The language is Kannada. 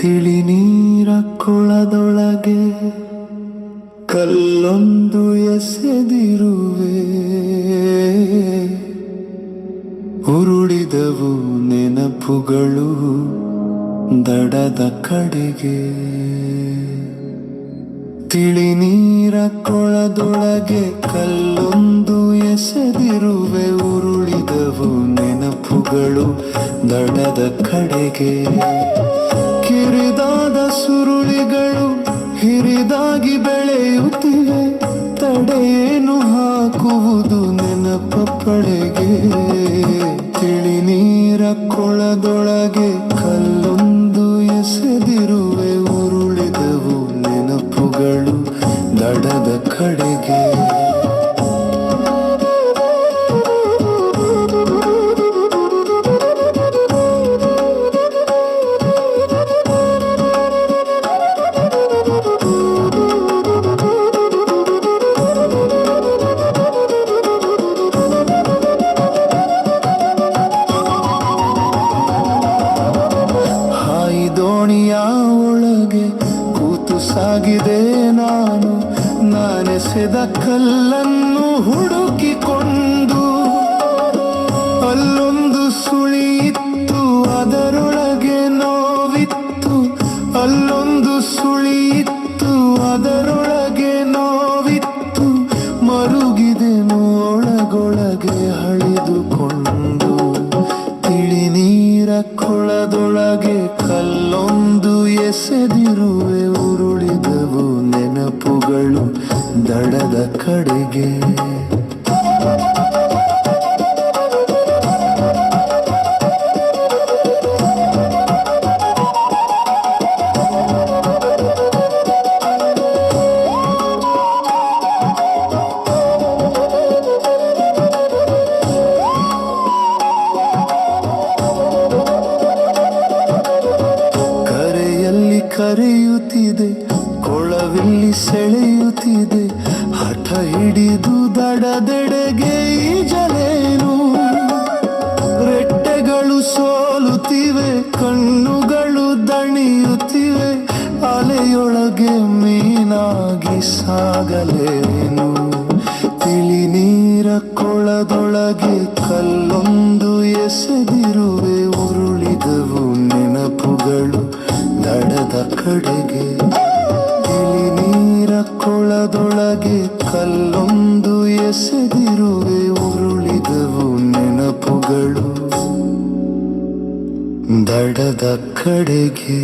ತಿಳಿ ನೀರ ಕೊಳದೊಳಗೆ ಕಲ್ಲೊಂದು ಎಸೆದಿರುವೆ, ಉರುಳಿದವು ನೆನಪುಗಳು ದಡದ ಕಡೆಗೆ. ತಿಳಿ ನೀರ ಕೊಳದೊಳಗೆ ಕಲ್ಲೊಂದು ಎಸೆದಿರುವೆ, ಉರುಳಿದವು ನೆನಪುಗಳು ದಡದ ಕಡೆಗೆ. ಕಿರಿದಾದ ಸುರುಳಿಗಳು ಹಿರಿದಾಗಿ ಬೆಳೆಯುತ್ತಿವೆ, ತಡೆಯೇನು ಹಾಕುವುದು ನೆನಪ ಪಡೆಗೆ. ತಿಳಿ ನೀರ ಕೊಳದೊಳಗೆ ಕಲ್ಲೊಂದು ಎಸೆದಿರುವೆ, ಉರುಳಿದವು ನೆನಪುಗಳು ದಡದ ಕಡೆಗೆ. ದೋಣಿಯ ಒಳಗೆ ಕೂತು ಸಾಗಿದೆ ನಾನು, ನಾನೆಸೆದ ಕಲ್ಲನ್ನು ಹುಡುಕಿಕೊಂಡು. ಅಲ್ಲೊಂದು ಸುಳಿಯಿತ್ತು, ಅದರೊಳಗೆ ನೋವಿತ್ತು. ಅಲ್ಲೊಂದು ಸುಳಿಯಿತ್ತು, ಅದರೊಳಗೆ ನೋವಿತ್ತು. ಮರುಗಿದೆ ಒಳಗೊಳಗೆ ಹಳಿದುಕೊಂಡು. ತಿಳಿ ನೀರ ಕೊಳದೊಳಗೆ ಕಲ್ಲೊಂದು ಎಸೆದಿರುವೆ, ಉರುಳಿದವು ನೆನಪುಗಳು ದಡದ ಕಡೆಗೆ. ಕರೆಯುತ್ತಿದೆ, ಕೊಳವಿಲ್ಲಿ ಸೆಳೆಯುತ್ತಿದೆ, ಹಠ ಹಿಡಿದು ದಡದೆಡೆಗೆ ಈಜಲೇನು. ರೆಟ್ಟೆಗಳು ಸೋಲುತ್ತಿವೆ, ಕಣ್ಣುಗಳು ದಣಿಯುತ್ತಿವೆ, ಅಲೆಯೊಳಗೆ ಮೀನಾಗಿ ಸಾಗಲೇನು. ತಿಳಿ ನೀರ ಕೊಳದೊಳಗೆ ಕಲ್ಲೊಂದು ಎಸೆದಿರುವೆ, ಉರುಳಿದವು ನೆನಪುಗಳು ದಡದ ಕಡೆಗೆ. ತಿಳಿ ನೀರ ಕೊಳದೊಳಗೆ ಕಲ್ಲೊಂದು ಎಸೆದಿರುವೆ, ಉರುಳಿದವು ನೆನಪುಗಳು ದಡದ ಕಡೆಗೆ.